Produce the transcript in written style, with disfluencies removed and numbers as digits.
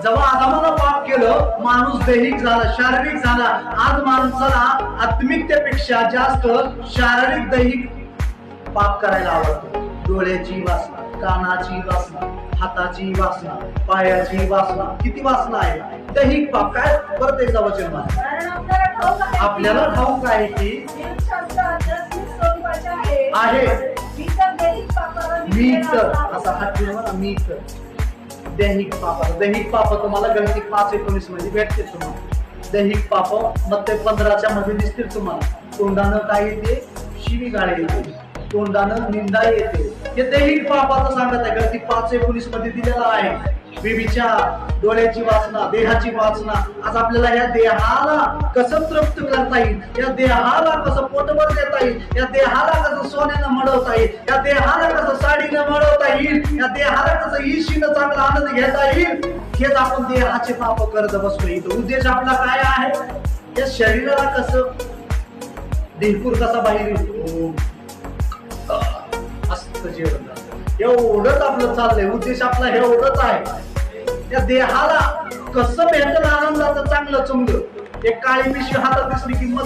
जेव्हा आदामानं पाप केलं माणूस दैहिक झाला, शारीरिक झाला. आज माणसाला आत्मिकतेपेक्षा जास्त शारीरिक दैहिक पाप करायला आवडतं. डोळ्याची वासना, कानाची वासना, हाताची वासना, पायाची वासना, किती वासना आहे. दैहिक पाप काय परत एकदा वचन मान आपल्याला ठाऊक आहे की आहे मी तर असा हात ठेवा ना, मी तर दैहिक पाप तुम्हाला गणित 5:19 मध्ये भेटते तुम्हाला. दैहिक पाप मत्ते 15च्या मध्ये दिसतील तुम्हाला. तोंडानं काय येते? शिवीगाळ येते, तोंडानं निंदा येते. हे दैहिक पापाचं सांगत आहे. गणित 5:19 मध्ये दिलेला आहे. बेबीच्या डोळ्याची वासना, देहाची वासना. आज आपल्याला या देहाला कसं तृप्त करता येईल, या देहाला कसं पोटभर देता येईल, या देहाला कसं सोन्यानं मळवता येईल, या देहाला कसं साडीनं मळवता येईल, या देहाला कसं इशीनं चांगला आनंद घेता येईल, हेच आपण देहाचे पाप करत बसतो. इथं उद्देश आपला काय आहे? या शरीराला कसं देहपूर कसा बाहेर येतो असं जेवण, एवढंच आपलं चाललंय. उद्देश आपला एवढंच आहे. त्या देहाला कसं भेटलं आनंदाचं चांगलं चुंगलं. एक काळी पिशवी हातात दिसली की मस्त